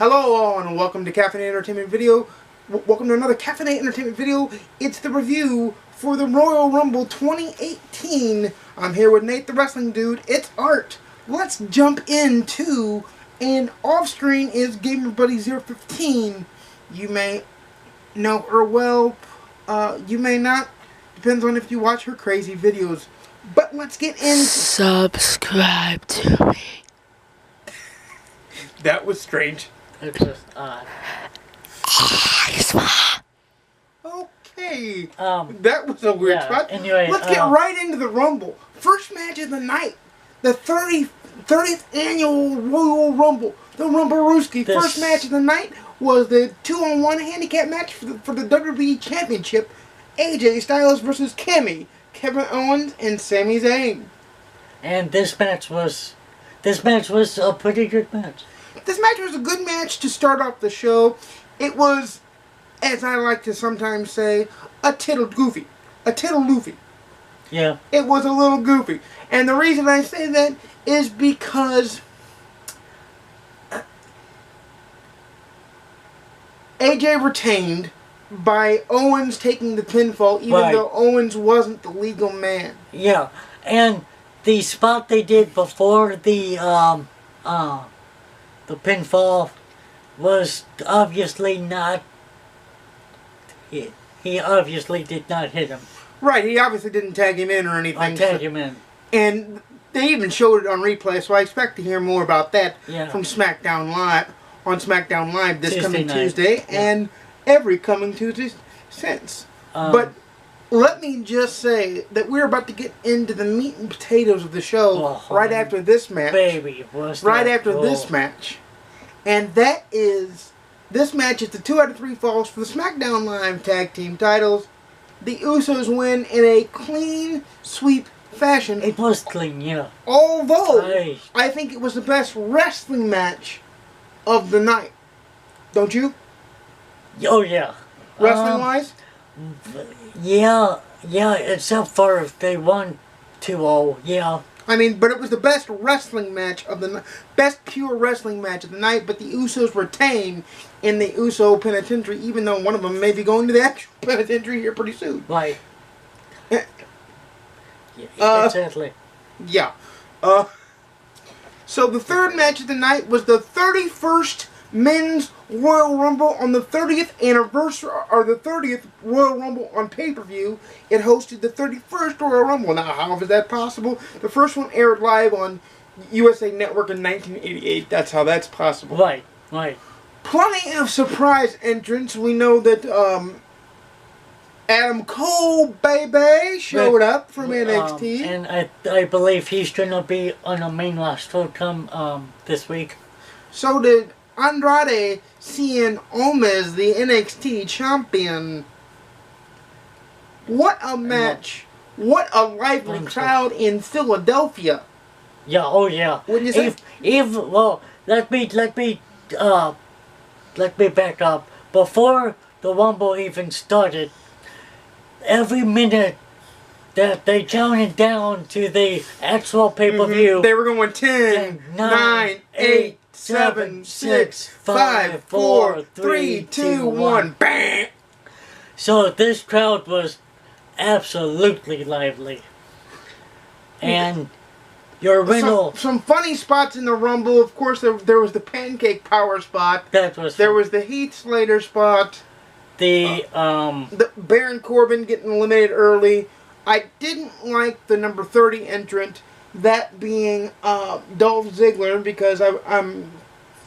Hello all and welcome to Caffeinated Entertainment video. Welcome to another Caffeinated Entertainment video. It's the review for the Royal Rumble 2018. I'm here with Nate the Wrestling Dude. It's Art. Let's jump into, and off screen is Gamerbuddy 015. You may know her well, you may not. Depends on if you watch her crazy videos. But let's get into... Subscribe to me. That was strange. It's just odd. Okay. That was a weird spot. Anyway, let's get right into the Rumble. First match of the night. The 30th annual Royal Rumble. The Rumble-Rooski. First match of the night was the 2-on-1 handicap match for the WWE Championship. AJ Styles versus Kevin Owens and Sami Zayn. And this match was a pretty good match. This match was a good match to start off the show. It was, as I like to sometimes say, a tittle goofy. A tittle loofy. Yeah. It was a little goofy. And the reason I say that is because AJ retained by Owens taking the pinfall, even though Owens wasn't the legal man. Yeah. And the spot they did before the pinfall was obviously not... He obviously did not hit him. Right, he obviously didn't tag him in or anything. Tag him in. And they even showed it on replay, so I expect to hear more about that from SmackDown Live, on SmackDown Live this coming Tuesday, and every coming Tuesday since. But let me just say that we're about to get into the meat and potatoes of the show right after this match. Baby, right after this match. And that is, this match is the 2 out of 3 falls for the SmackDown Live Tag Team titles. The Usos win in a clean sweep fashion. It was clean, yeah. Although, I think it was the best wrestling match of the night. Don't you? Oh, yeah. Wrestling-wise? Yeah, except for if they won 2-0, yeah. I mean, but it was the best wrestling match of the night. Best pure wrestling match of the night, but the Usos retain in the Uso Penitentiary, even though one of them may be going to the actual penitentiary here pretty soon. Right. Exactly. Yeah. So the third match of the night was the 31st Men's Royal Rumble on the 30th anniversary, or the 30th Royal Rumble on pay-per-view. It hosted the 31st Royal Rumble. Now, how is that possible? The first one aired live on USA Network in 1988. That's how that's possible. Right. Plenty of surprise entrants. We know that Adam Cole, baby, showed up from NXT. And I believe he's going to be on a main roster come this week. So did Andrade Cien Almas, the NXT champion. What a match. What a lively crowd in Philadelphia. Yeah, oh yeah. Wouldn't you say? Well, let me back up. Before the Rumble even started, every minute that they counted down to the actual pay-per-view, they were going 10, 9, 8, 7, 6, 5, 4, 3, 2, 1, bang! So this crowd was absolutely lively. And your winner... Some funny spots in the Rumble. Of course, there was the Pancake Power spot. That was... There was the Heath Slater spot. The Baron Corbin getting eliminated early. I didn't like the number 30 entrant. That being Dolph Ziggler, because I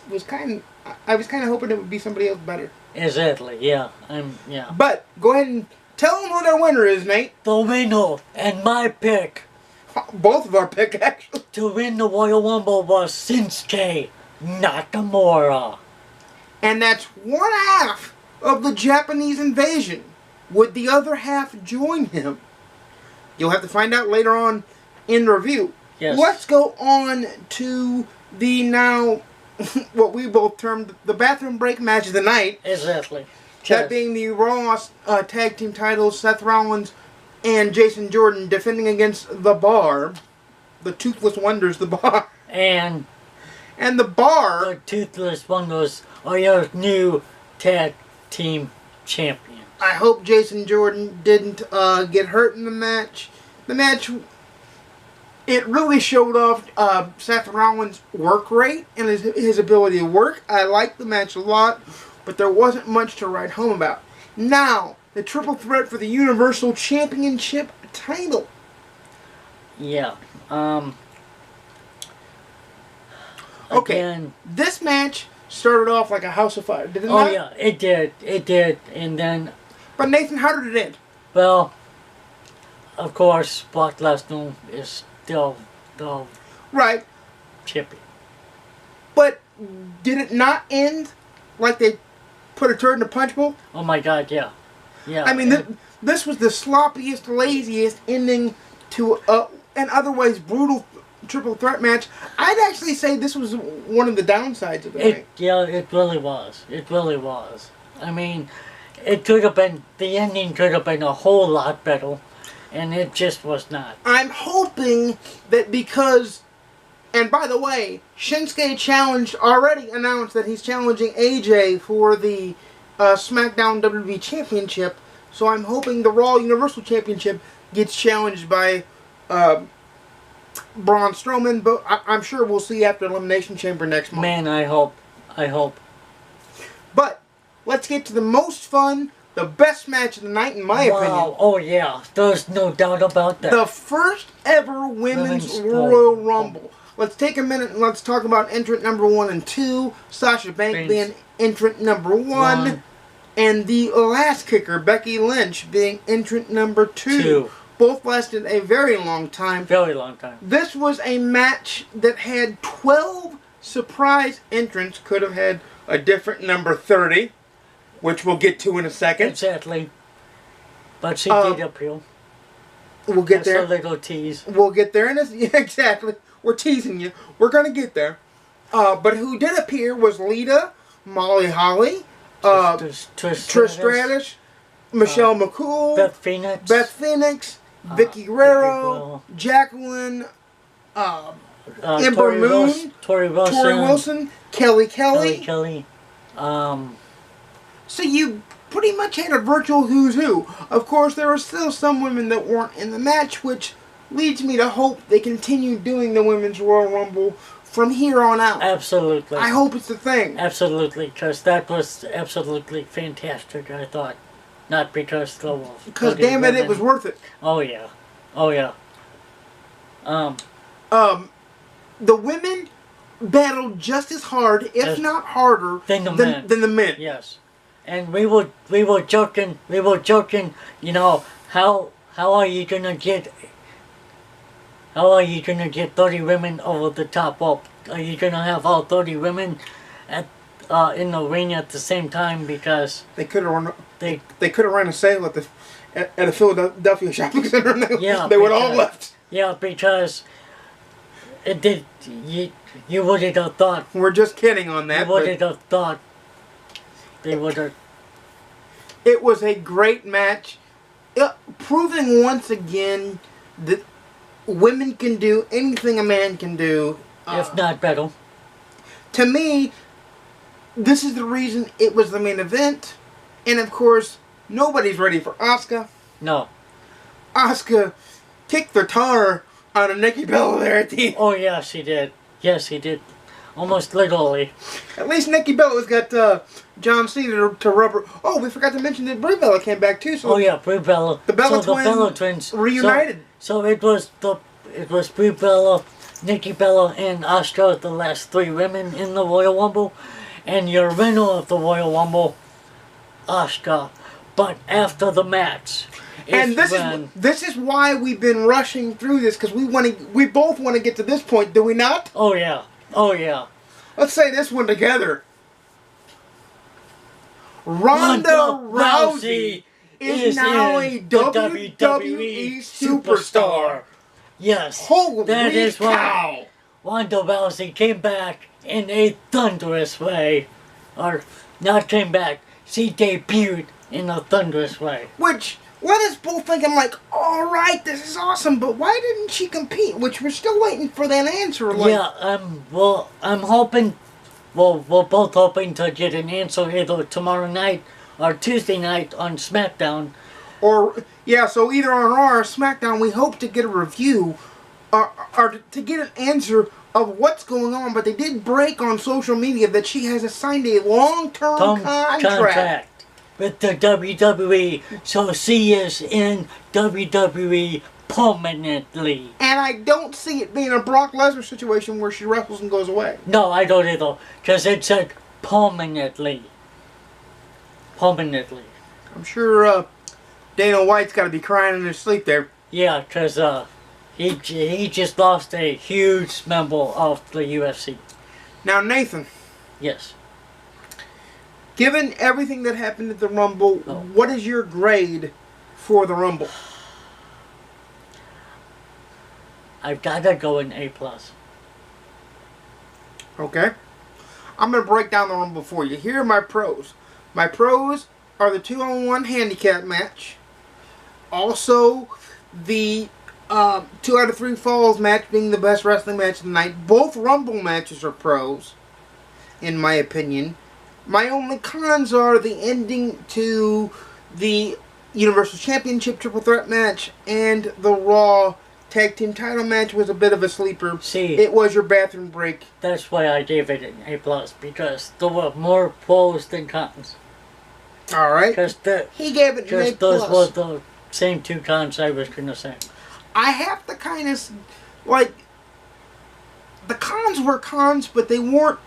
was kind of hoping it would be somebody else better. Exactly, yeah. But go ahead and tell them who their winner is, Nate. The winner and my pick. Both of our pick, actually. To win the Royal Rumble was Shinsuke Nakamura. And that's one half of the Japanese invasion. Would the other half join him? You'll have to find out later on in review. Yes. Let's go on to the now, what we both termed the bathroom break match of the night. Exactly. That being the Raw Tag Team titles, Seth Rollins and Jason Jordan defending against The Bar. The Toothless Wonders, The Bar. And And the Bar... The Toothless Wonders are your new tag team champions. I hope Jason Jordan didn't get hurt in the match. The match, it really showed off Seth Rollins' work rate and his ability to work. I liked the match a lot, but there wasn't much to write home about. Now, the triple threat for the Universal Championship title. Yeah. Okay, again, this match started off like a house of fire, did it oh not? yeah, it did, and then, But Nathan, how did it end? well, of course, Brock Lesnar is still the Right, champion. but did it not end like they put a turd in a punch bowl? Oh my God, yeah. Yeah. I mean, this was the sloppiest, laziest ending to an otherwise brutal triple threat match. I'd actually say this was one of the downsides of the night. Yeah, it really was. It really was. I mean, it could have been, the ending could have been a whole lot better, and it just was not. I'm hoping that because, and by the way, Shinsuke already announced that he's challenging AJ for the SmackDown WWE Championship, so I'm hoping the Raw Universal Championship gets challenged by Braun Strowman, but I'm sure we'll see after Elimination Chamber next month. Man, I hope. But let's get to the most fun, the best match of the night, in my opinion. Oh yeah, there's no doubt about that. The first ever Women's Royal Rumble. Let's take a minute and let's talk about entrant number 1 and 2. Sasha Banks being entrant number 1. And the last kicker, Becky Lynch, being entrant number 2. Both lasted a very long time. Very long time. This was a match that had 12 surprise entrants. Could have had a different number 30, which we'll get to in a second. Exactly. But she did appeal. We'll get there. That's a little tease. We'll get there. Exactly. We're teasing you. We're going to get there. But who did appear was Lita, Molly Holly, Trish Stratus, Michelle McCool, Beth Phoenix, Vicky Guerrero, Jacqueline, Ember Moon, Tori Wilson, Kelly. So you pretty much had a virtual who's who. Of course, there are still some women that weren't in the match, which leads me to hope they continue doing the Women's Royal Rumble from here on out. Absolutely. I hope it's the thing. Absolutely, because that was absolutely fantastic, I thought. Not because the Wolf. Because damn it, it was worth it. Oh yeah. Oh yeah. The women battled just as hard, if not harder, than the men. Yes. And we were joking, you know, how are you gonna get 30 women over the top? Well, are you gonna have all 30 women at in the ring at the same time? Because they could have run a sale at a Philadelphia shopping center. Yeah, they would all left. Yeah, because it did. You would have thought. We're just kidding on that. You would have thought they would have. It was a great match, proving once again that women can do anything a man can do. If not better. To me, this is the reason it was the main event. And of course, nobody's ready for Asuka. No. Asuka kicked the tar out of Nikki Bella there at the end. Oh, yeah, she did. Yes, he did. Almost literally. At least Nikki Bella's got John Cena to rubber. Oh, we forgot to mention that Brie Bella came back too. So oh yeah, Brie Bella. The Bella twins reunited. So it was Brie Bella, Nikki Bella, and Asuka, the last 3 women in the Royal Rumble, and your winner of the Royal Rumble, Asuka. But after the match. And this is why we've been rushing through this, because we both want to get to this point, do we not? Oh yeah. Oh yeah. Let's say this one together. Ronda Rousey is now a WWE superstar. Yes. Holy that is cow. Why Ronda Rousey came back in a thunderous way. Or not came back. She debuted in a thunderous way. Which, let us both thinking like, all right, this is awesome, but why didn't she compete? Which we're still waiting for that answer. Like, yeah, well, I'm hoping, well, we're both hoping to get an answer either tomorrow night or Tuesday night on SmackDown. Or, yeah, so either on Raw or SmackDown, we hope to get a review or to get an answer of what's going on. But they did break on social media that she has signed a long-term contract with the WWE, so she is in WWE permanently. And I don't see it being a Brock Lesnar situation where she wrestles and goes away. No, I don't either, because it said permanently. Permanently. I'm sure Dana White's got to be crying in his sleep there. Yeah, because he just lost a huge member of the UFC. Now, Nathan. Yes. Given everything that happened at the Rumble, what is your grade for the Rumble? I've got to go in A+. Okay. I'm going to break down the Rumble for you. Here are my pros. My pros are the 2-on-1 handicap match. Also, the 2 out of 3 falls match being the best wrestling match of the night. Both Rumble matches are pros, in my opinion. My only cons are the ending to the Universal Championship Triple Threat match and the Raw Tag Team title match was a bit of a sleeper. See, it was your bathroom break. That's why I gave it an A+, because there were more pros than cons. Alright. He gave it an A+. Because those were the same 2 cons I was going to say. I have to kind of, like, the cons were cons, but they weren't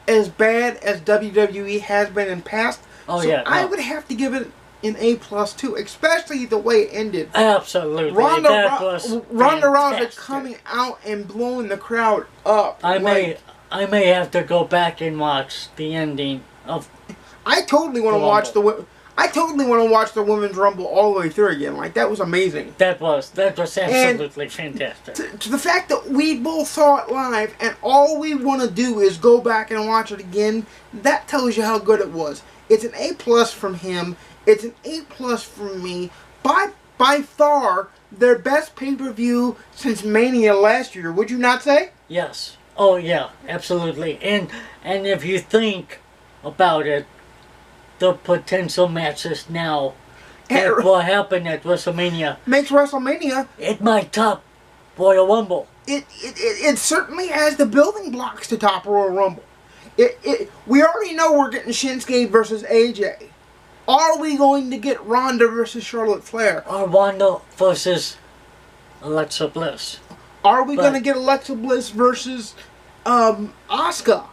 as bad as WWE has been in past. Oh, so yeah. I would have to give it an A+ too, especially the way it ended. Absolutely. Ronda Rousey coming out and blowing the crowd up. I may have to go back and watch the ending of. I totally want to watch the Women's Rumble all the way through again. Like, that was amazing. That was absolutely fantastic. To the fact that we both saw it live and all we want to do is go back and watch it again, that tells you how good it was. It's an A+ from him. It's an A+ from me. By far, their best pay-per-view since Mania last year. Would you not say? Yes. Oh, yeah. Absolutely. And if you think about it, the potential matches now that will happen at WrestleMania makes WrestleMania. It might top Royal Rumble. It certainly has the building blocks to top Royal Rumble. We already know we're getting Shinsuke versus AJ. Are we going to get Ronda versus Charlotte Flair? Or Ronda versus Alexa Bliss? Are we going to get Alexa Bliss versus Asuka?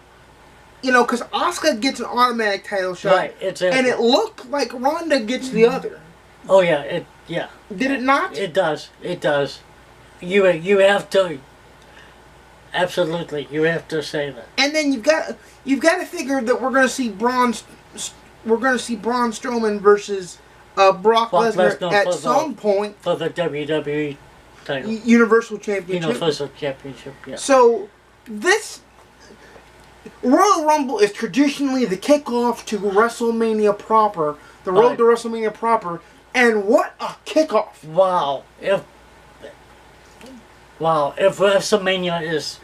You know, because Asuka gets an automatic title shot. Right, and it looked like Ronda gets the other. Oh, yeah. Yeah. Did it not? It does. It does. You have to. Absolutely, you have to say that. And then you've got to figure that we're going to see Braun Strowman versus Brock Lesnar at some point for the WWE title, Universal Championship. Universal Championship. Yeah. So this Royal Rumble is traditionally the kickoff to WrestleMania proper, the road to WrestleMania proper, and what a kickoff! Wow! If WrestleMania is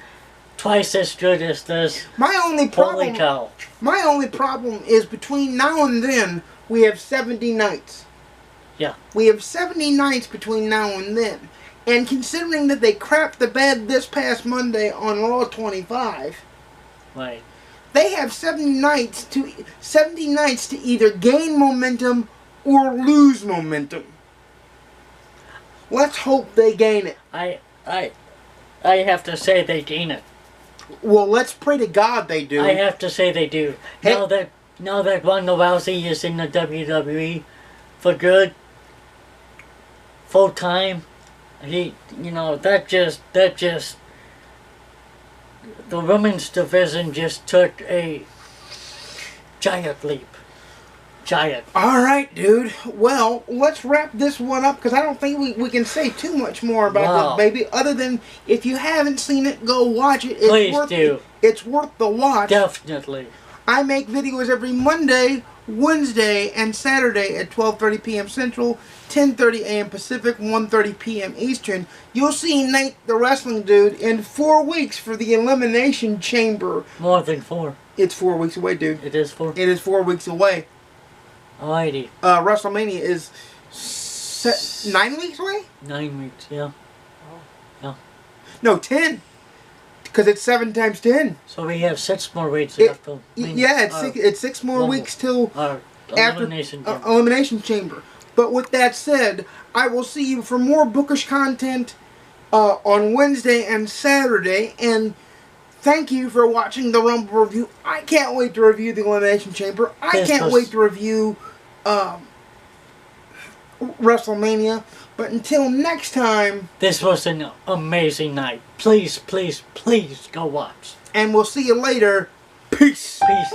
twice as good as this, holy cow! My only problem is between now and then we have 70 nights. Yeah. We have 70 nights between now and then, and considering that they crapped the bed this past Monday on Raw 25. Right. They have 70 nights to either gain momentum or lose momentum. Let's hope they gain it. I have to say they gain it. Well, let's pray to God they do. I have to say they do. Hey. Now that Ronda Rousey is in the WWE for good, full time, that just the women's division just took a giant leap. Giant. Alright, dude. Well, let's wrap this one up because I don't think we can say too much more about this baby. Other than, if you haven't seen it, go watch it. Please do. It's worth the watch. Definitely. I make videos every Monday Wednesday and Saturday at 12:30 p.m. Central, 10:30 a.m. Pacific, 1:30 p.m. Eastern. You'll see Nate the Wrestling Dude in 4 weeks for the Elimination Chamber. More than 4. It's 4 weeks away, dude. It is 4. It is 4 weeks away. Alrighty. WrestleMania is 9 weeks away? 9 weeks, yeah. Yeah. No, 10. Because it's 7 times 10. So we have 6 more weeks left. Yeah, it's 6 more weeks till after Elimination Chamber. But with that said, I will see you for more bookish content on Wednesday and Saturday. And thank you for watching the Rumble review. I can't wait to review the Elimination Chamber. I can't wait to review WrestleMania. But until next time... This was an amazing night. Please, please, please go watch. And we'll see you later. Peace. Peace.